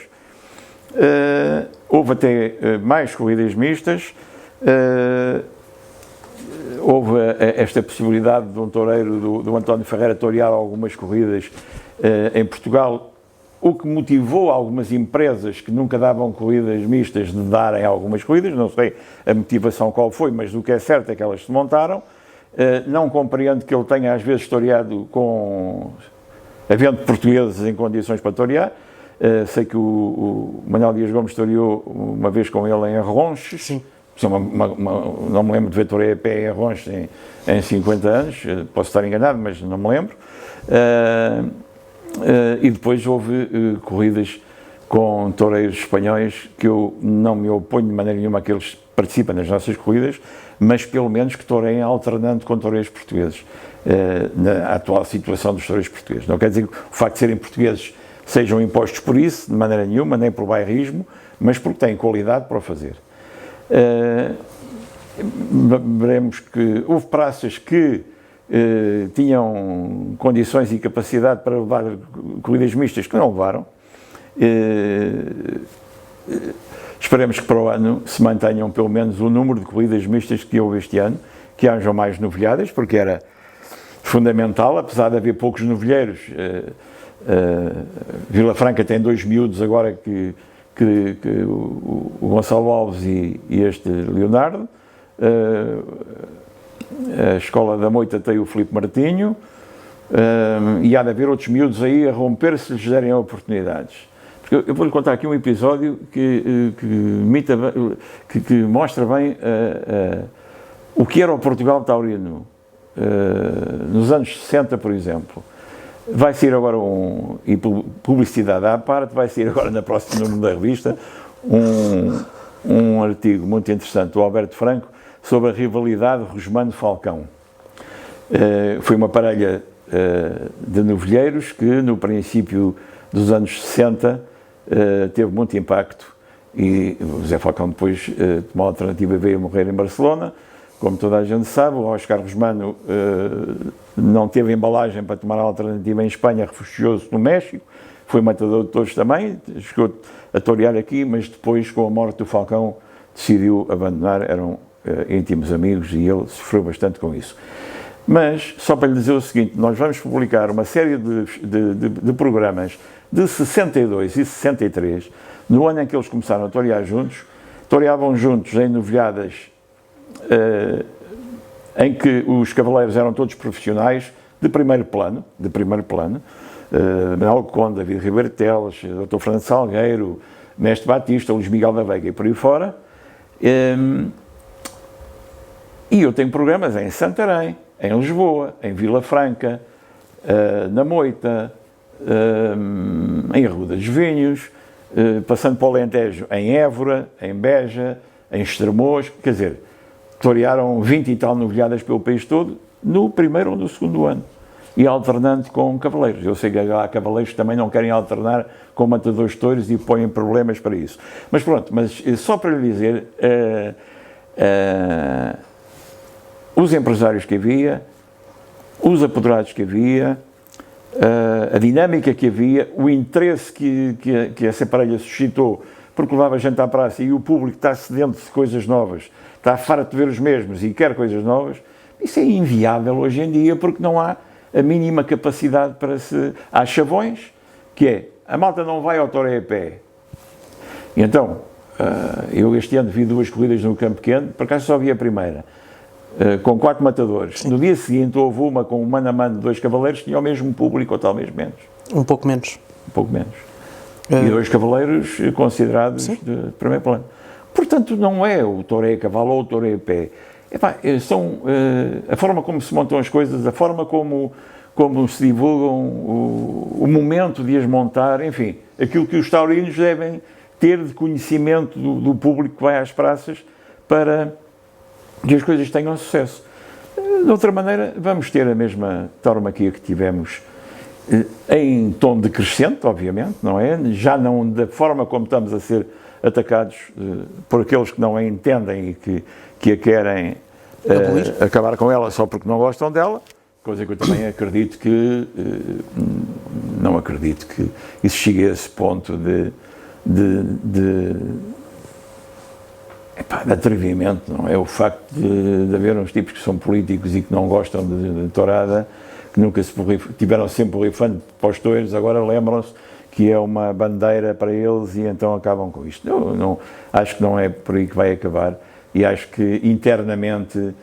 Houve até mais corridas mistas. Houve esta possibilidade de um toureiro, do António Ferreira, torear algumas corridas em Portugal, o que motivou algumas empresas que nunca davam corridas mistas de darem algumas corridas, não sei a motivação qual foi, mas o que é certo é que elas se montaram. Não compreendo que ele tenha às vezes toreado havendo portugueses em condições para torear. Sei que o Manuel Dias Gomes toreou uma vez com ele em Arronches. Sim. Não me lembro de ver Toreio a Pé em Arronches em 50 anos, posso estar enganado, mas não me lembro. E depois houve corridas com toureiros espanhóis que eu não me oponho de maneira nenhuma a que eles participem nas nossas corridas, mas pelo menos que toureiem alternando com toureiros portugueses, na atual situação dos toureiros portugueses. Não quer dizer que o facto de serem portugueses sejam impostos por isso, de maneira nenhuma, nem por bairrismo, mas porque têm qualidade para o fazer. Veremos que houve praças que tinham condições e capacidade para levar corridas mistas que não levaram. Esperemos que para o ano se mantenham pelo menos o número de corridas mistas que houve este ano, que hajam mais novilhadas, porque era fundamental, apesar de haver poucos novilheiros. Vila Franca tem 2 miúdos agora que o Gonçalo Alves e este Leonardo. A Escola da Moita tem o Filipe Martinho, e há de haver outros miúdos aí a romper se lhes derem oportunidades. Porque eu vou-lhe contar aqui um episódio que mostra bem o que era o Portugal taurino nos anos 60, por exemplo. Vai sair agora e publicidade à parte, vai sair agora na próxima número da revista um artigo muito interessante do Alberto Franco sobre a rivalidade Rosmando-Falcão. Foi uma parelha de novilheiros que no princípio dos anos 60 teve muito impacto e o José Falcão depois tomou a alternativa e veio a morrer em Barcelona. Como toda a gente sabe, o Óscar Rosmando não teve embalagem para tomar a alternativa em Espanha, refugiou-se no México, foi matador de touros também, chegou a torear aqui, mas depois, com a morte do Falcão, decidiu abandonar, eram íntimos amigos e ele sofreu bastante com isso. Mas, só para lhe dizer o seguinte, nós vamos publicar uma série de programas de 62 e 63, no ano em que eles começaram a torear juntos, toreavam juntos em novilhadas em que os cavaleiros eram todos profissionais de primeiro plano, Manuel Conde, David Ribeiro Teles, Dr. Fernando Salgueiro, Mestre Batista, Luís Miguel da Veiga e por aí fora. E eu tenho programas em Santarém, em Lisboa, em Vila Franca, na Moita, em Arruda dos Vinhos, passando para o Alentejo, em Évora, em Beja, em Estremoz, quer dizer, torearam 20 e tal novilhadas pelo país todo, no primeiro ou no segundo ano, e alternando com cavaleiros. Eu sei que há cavaleiros que também não querem alternar com matadores de touros e põem problemas para isso. Mas pronto, só para lhe dizer, os empresários que havia, os apoderados que havia, a dinâmica que havia, o interesse que essa parelha suscitou, porque levava gente à praça e o público está sedento de coisas novas, está farto de ver os mesmos e quer coisas novas, isso é inviável hoje em dia, porque não há a mínima capacidade para se... Há chavões, que é, a malta não vai ao Toreio a Pé. E então, eu este ano vi 2 corridas no Campo Pequeno, por acaso só vi a primeira, com 4 matadores. Sim. No dia seguinte houve uma com um mano a mano de 2 cavaleiros que tinha o mesmo público, ou talvez menos. Um pouco menos. Um pouco menos. E 2 cavaleiros considerados de primeiro plano. Portanto, não é o toureio a cavalo ou o toureio a pé. São a forma como se montam as coisas, a forma como se divulgam, o momento de as montar, enfim, aquilo que os taurinos devem ter de conhecimento do público que vai às praças para que as coisas tenham sucesso. De outra maneira, vamos ter a mesma tauromaquia que tivemos em tom decrescente, obviamente, não é? Já não da forma como estamos a ser atacados por aqueles que não a entendem e que a querem acabar com ela só porque não gostam dela, coisa que eu também acredito que não acredito que isso chegue a esse ponto de atrevimento, não é? O facto de haver uns tipos que são políticos e que não gostam de tourada, que nunca tiveram sempre borrifando para os touros, agora lembram-se que é uma bandeira para eles e então acabam com isto. Eu não, acho que não é por aí que vai acabar e acho que internamente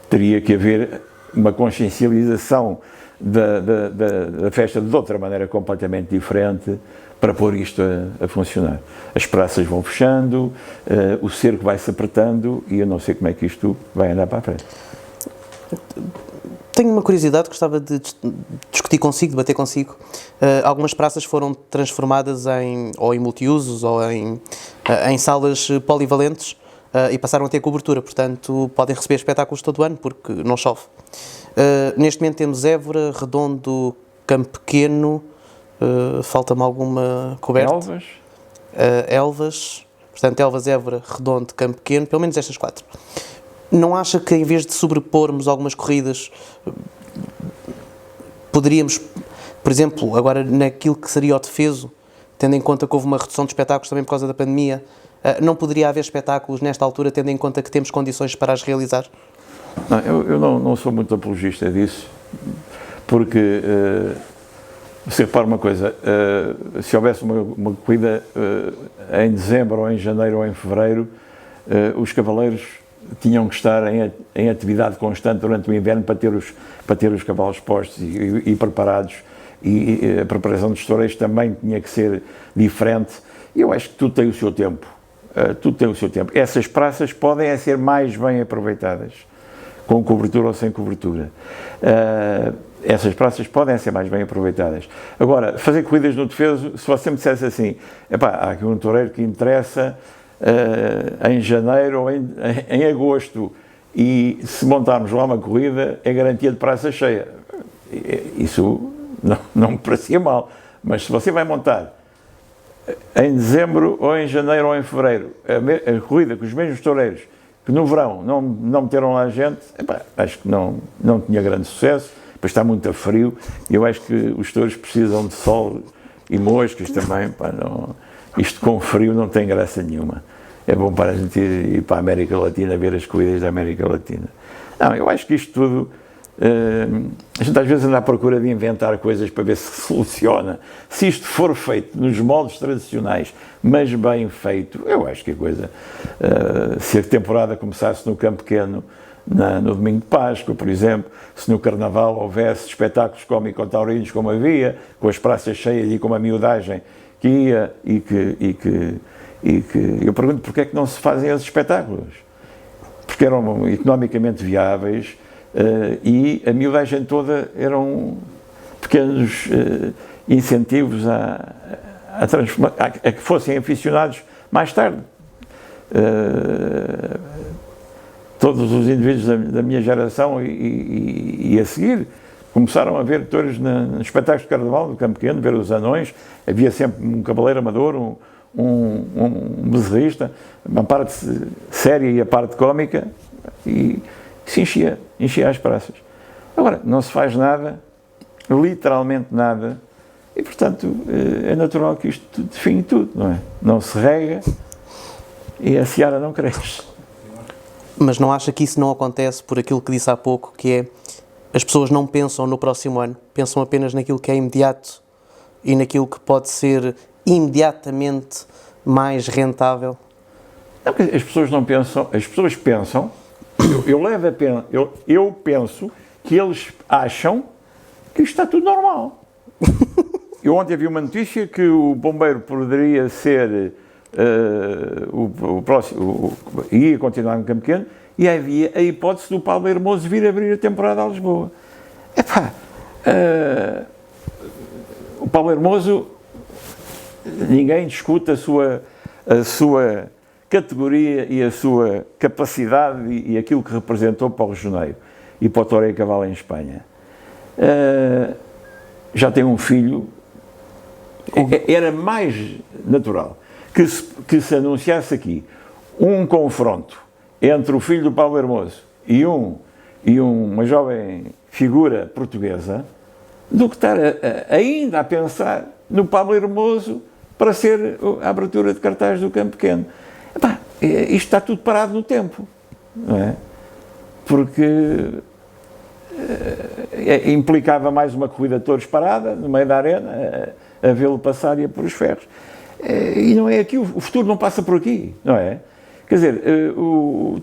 teria que haver uma consciencialização da festa de outra maneira completamente diferente para pôr isto a funcionar. As praças vão fechando, o cerco vai-se apertando e eu não sei como é que isto vai andar para a frente. Tenho uma curiosidade que gostava de discutir consigo, debater consigo. Algumas praças foram transformadas em multiusos ou em salas polivalentes e passaram a ter cobertura, portanto podem receber espetáculos todo o ano porque não chove. Neste momento temos Évora, Redondo, Campo Pequeno, falta-me alguma coberta? Elvas. Elvas, portanto Elvas, Évora, Redondo, Campo Pequeno, pelo menos estas 4. Não acha que, em vez de sobrepormos algumas corridas, poderíamos, por exemplo, agora naquilo que seria o defeso, tendo em conta que houve uma redução de espetáculos também por causa da pandemia, não poderia haver espetáculos nesta altura, tendo em conta que temos condições para as realizar? Não, eu não sou muito apologista disso, porque você repara uma coisa, se houvesse uma corrida em dezembro, ou em janeiro, ou em fevereiro, os cavaleiros tinham que estar em atividade constante durante o inverno para ter os cavalos postos e preparados, e a preparação dos toureiros também tinha que ser diferente. Eu acho que tudo tem o seu tempo. Essas praças podem ser mais bem aproveitadas, com cobertura ou sem cobertura. Essas praças podem ser mais bem aproveitadas. Agora, fazer corridas no defeso, se você me dissesse assim, há aqui um toureiro que interessa em janeiro ou em agosto, e se montarmos lá uma corrida, é garantia de praça cheia. Isso não me parecia mal. Mas se você vai montar em dezembro, ou em janeiro, ou em fevereiro, a corrida com os mesmos toureiros que no verão não meteram lá gente, acho que não tinha grande sucesso, depois está muito a frio, e eu acho que os touros precisam de sol e moscas também, isto com frio não tem graça nenhuma. É bom para a gente ir para a América Latina, ver as corridas da América Latina. Não, eu acho que isto tudo, a gente às vezes anda à procura de inventar coisas para ver se soluciona. Se isto for feito nos moldes tradicionais, mas bem feito, eu acho que a coisa, se a temporada começasse no Campo Pequeno, no domingo de Páscoa, por exemplo, se no Carnaval houvesse espetáculos cómico-taurinos como havia, com as praças cheias e com uma miudagem que ia e que eu pergunto porque é que não se fazem esses espetáculos? Porque eram economicamente viáveis e a miudagem toda eram pequenos incentivos a que fossem aficionados mais tarde. Todos os indivíduos da minha geração e a seguir começaram a ver touros nos espetáculos de carnaval do Campo Pequeno, ver os anões, havia sempre um cavaleiro amador, um bezerrista, uma parte séria e a parte cómica, e se enchia as praças. Agora, não se faz nada, literalmente nada, e portanto é natural que isto define tudo, não é? Não se rega e a seara não cresce. Mas não acha que isso não acontece por aquilo que disse há pouco, que é, as pessoas não pensam no próximo ano, pensam apenas naquilo que é imediato e naquilo que pode ser imediatamente mais rentável? Não, as pessoas não pensam, as pessoas pensam, eu penso que eles acham que isto está tudo normal. Eu ontem vi uma notícia que o bombeiro poderia ser o próximo, ia continuar no Campo Pequeno, e havia a hipótese do Paulo Hermoso vir abrir a temporada a Lisboa. Epá, o Paulo Hermoso, ninguém discute a sua categoria e a sua capacidade e aquilo que representou para o Regioneiro e para o Toreio a Cavalo em Espanha. Já tem um filho. Era mais natural que se anunciasse aqui um confronto entre o filho do Paulo Hermoso e uma jovem figura portuguesa, do que estar ainda a pensar no Paulo Hermoso para ser a abertura de cartaz do Campo Pequeno. Epá, isto está tudo parado no tempo, não é? Porque implicava mais uma corrida de touros parada no meio da arena, a vê-lo passar e a pôr os ferros. E não é aqui, o futuro não passa por aqui, não é? Quer dizer,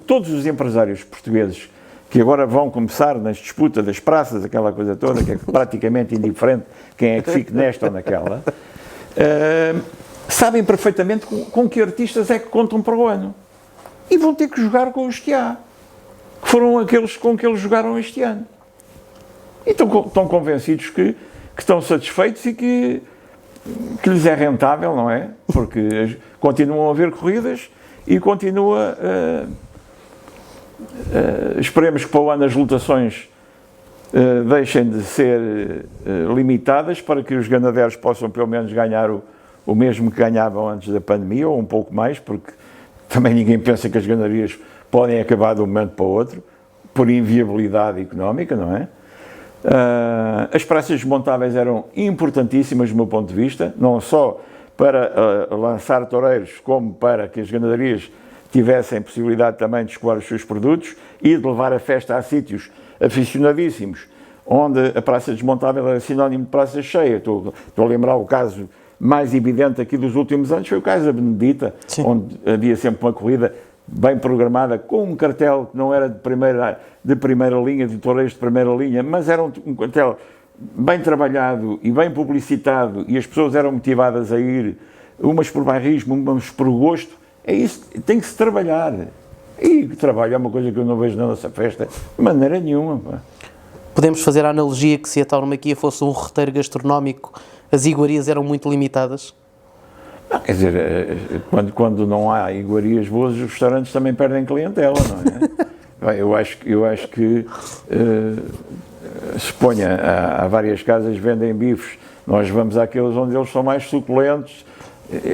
todos os empresários portugueses que agora vão começar nas disputas das praças, aquela coisa toda, que é praticamente indiferente quem é que fique nesta ou naquela, sabem perfeitamente com que artistas é que contam para o ano. E vão ter que jogar com os que há, que foram aqueles com que eles jogaram este ano. E estão convencidos que estão satisfeitos e que lhes é rentável, não é? Porque continuam a haver corridas e continua... esperemos que para o ano as lotações deixem de ser limitadas para que os ganadeiros possam pelo menos ganhar o mesmo que ganhavam antes da pandemia, ou um pouco mais, porque também ninguém pensa que as ganaderias podem acabar de um momento para o outro, por inviabilidade económica, não é? As praças desmontáveis eram importantíssimas do meu ponto de vista, não só para lançar toureiros, como para que as ganaderias tivessem possibilidade também de escoar os seus produtos e de levar a festa a sítios aficionadíssimos, onde a praça desmontável era sinónimo de praça cheia. Estou a lembrar o caso mais evidente aqui dos últimos anos, foi o caso da Benedita, sim, onde havia sempre uma corrida bem programada, com um cartel que não era de primeira linha, de toureiros de primeira linha, mas era um cartel bem trabalhado e bem publicitado, e as pessoas eram motivadas a ir, umas por bairrismo, umas por gosto. É isso, tem que se trabalhar. E trabalho é uma coisa que eu não vejo na nossa festa de maneira nenhuma. Pá. Podemos fazer a analogia que se a tauromaquia fosse um roteiro gastronómico, as iguarias eram muito limitadas? Não, quer dizer, quando não há iguarias boas, os restaurantes também perdem clientela, não é? Eu acho que suponha, há várias casas que vendem bifes, nós vamos àqueles onde eles são mais suculentos,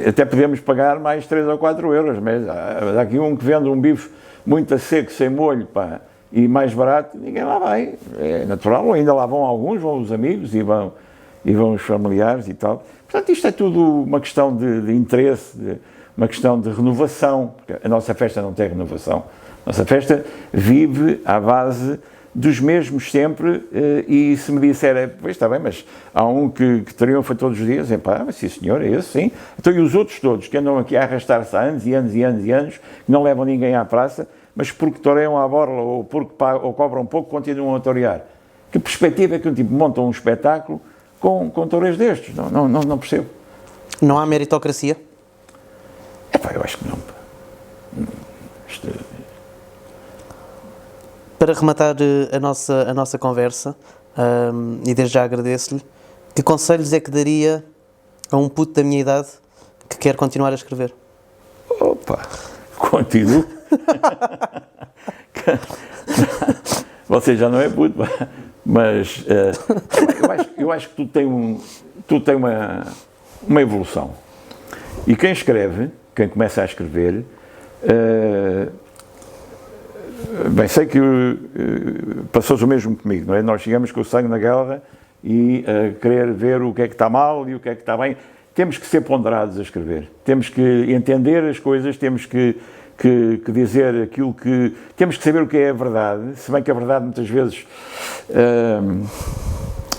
até podemos pagar mais 3 ou 4 euros, mas há aqui um que vende um bife muito a seco, sem molho, pá, e mais barato, ninguém lá vai. É natural, ou ainda lá vão alguns, vão os amigos e vão os familiares e tal. Portanto, isto é tudo uma questão de interesse, uma questão de renovação, porque a nossa festa não tem renovação. A nossa festa vive à base dos mesmos sempre, e se me disser, pois está bem, mas há um que triunfa todos os dias, mas sim senhor, é esse sim. Então e os outros todos que andam aqui a arrastar-se há anos e anos e anos e anos, que não levam ninguém à praça, mas porque toreiam à borla ou porque ou cobram pouco, continuam a torear. Que perspectiva é que um tipo monta um espetáculo com toureiros destes? Não percebo. Não há meritocracia? Eu acho que não. Para rematar a nossa conversa, e desde já agradeço-lhe, que conselhos é que daria a um puto da minha idade que quer continuar a escrever? Opa, continuo. Você já não é puto, mas eu acho que tudo tem uma evolução. E quem escreve, quem começa a escrever, bem, sei que passou-se o mesmo comigo, não é? Nós chegamos com o sangue na guerra e querer ver o que é que está mal e o que é que está bem. Temos que ser ponderados a escrever. Temos que entender as coisas, temos que dizer aquilo que... Temos que saber o que é a verdade, se bem que a verdade muitas vezes...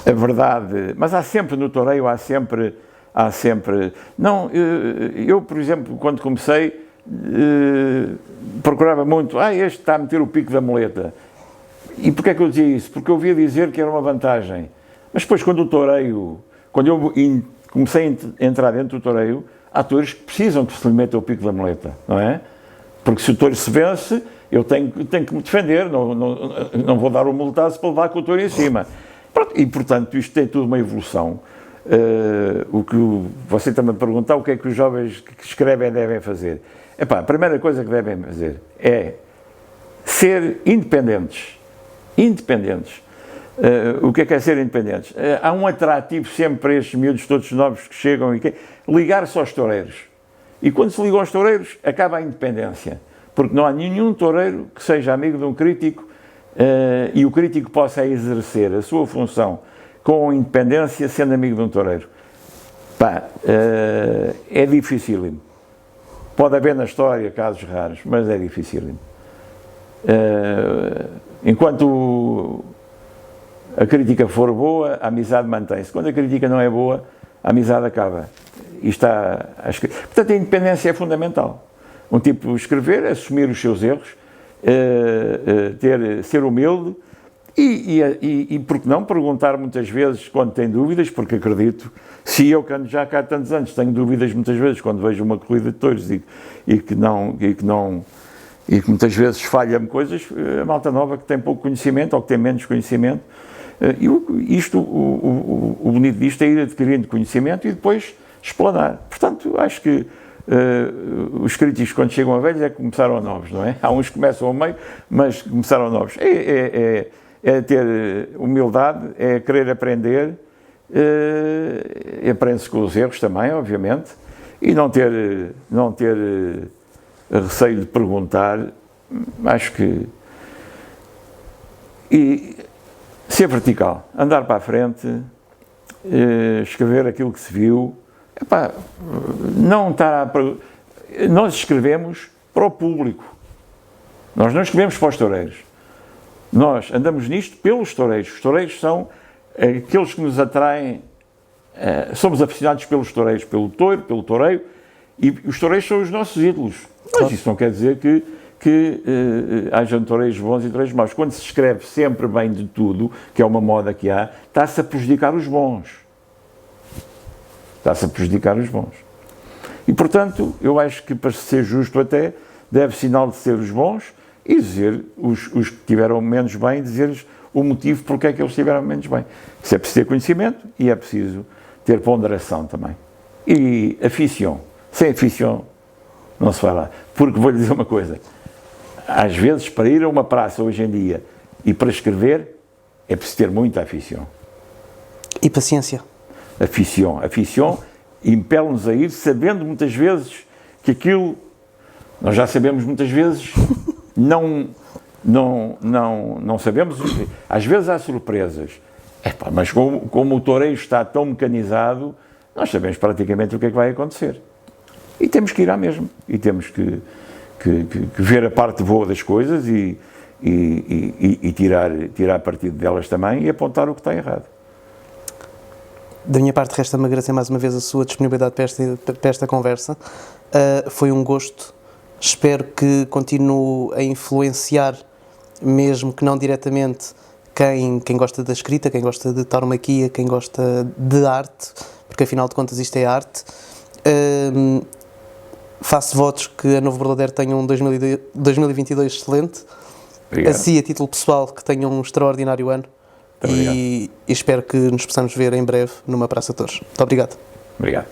a verdade... Mas há sempre no toureio, há sempre há sempre... Não, eu, por exemplo, quando comecei, procurava muito, este está a meter o pico da muleta. E porquê é que eu dizia isso? Porque eu ouvia dizer que era uma vantagem. Mas depois, quando eu comecei a entrar dentro do toureio, há touros que precisam que se lhe meta o pico da muleta, não é? Porque se o touro se vence, eu tenho que me defender, não vou dar o muletaço para levar com o touro em cima. Pronto, e, portanto, isto tem tudo uma evolução. O que você também perguntar, o que é que os jovens que escrevem devem fazer? A primeira coisa que devem fazer é ser independentes. Independentes. O que é ser independentes? Há um atrativo sempre para estes miúdos todos novos que chegam e ligar-se aos toureiros. E quando se ligam aos toureiros, acaba a independência. Porque não há nenhum toureiro que seja amigo de um crítico e o crítico possa exercer a sua função com independência sendo amigo de um toureiro. É dificílimo. Pode haver na história casos raros, mas é dificílimo. Enquanto a crítica for boa, a amizade mantém-se. Quando a crítica não é boa, a amizade acaba. Portanto, a independência é fundamental. Um tipo escrever, assumir os seus erros, ser humilde e por que não perguntar muitas vezes quando tem dúvidas, porque acredito, se eu que ando já cá há tantos anos tenho dúvidas muitas vezes quando vejo uma corrida de touros e que muitas vezes falha-me coisas, a malta nova que tem pouco conhecimento ou que tem menos conhecimento, o bonito disto é ir adquirindo conhecimento e depois explanar. Portanto, acho que os críticos, quando chegam a velhos, é que começaram a novos, não é? Há uns que começam a meio, mas começaram a novos. É ter humildade, é querer aprender, aprende-se com os erros também, obviamente, e não ter receio de perguntar, acho que... E ser vertical, andar para a frente, escrever aquilo que se viu, não estar nós escrevemos para o público, nós não escrevemos para os toureiros, nós andamos nisto pelos toureiros. Os toureiros são aqueles que nos atraem, somos aficionados pelos toureiros, pelo touro, pelo toureiro, e os toureiros são os nossos ídolos. Mas isso não quer dizer que hajam toureiros bons e toureiros maus. Quando se escreve sempre bem de tudo, que é uma moda que há, está-se a prejudicar os bons. Está-se a prejudicar os bons. E, portanto, eu acho que, para ser justo até, deve-se enaltecer os bons e dizer os que estiveram menos bem, dizer-lhes o motivo porque é que eles estiveram menos bem. Isso é preciso ter conhecimento e é preciso ter ponderação também. E aficião. Sem aficião não se vai lá. Porque vou-lhe dizer uma coisa. Às vezes, para ir a uma praça hoje em dia e para escrever, é preciso ter muita aficião. E paciência. Aficião impele-nos a ir sabendo muitas vezes que aquilo, nós já sabemos muitas vezes, não sabemos, às vezes há surpresas, mas como o toureiro está tão mecanizado, nós sabemos praticamente o que é que vai acontecer. E temos que ir à mesma, e temos que ver a parte boa das coisas e tirar partido delas também e apontar o que está errado. Da minha parte, resta-me agradecer mais uma vez a sua disponibilidade para esta conversa. Foi um gosto. Espero que continue a influenciar, mesmo que não diretamente, quem gosta da escrita, quem gosta de tauromaquia, quem gosta de arte, porque afinal de contas isto é arte. Faço votos que a Novo Verdadeiro tenha um 2022 excelente. Obrigado. Assim, a título pessoal, que tenha um extraordinário ano. E espero que nos possamos ver em breve numa Praça de Touros. Muito obrigado. Obrigado.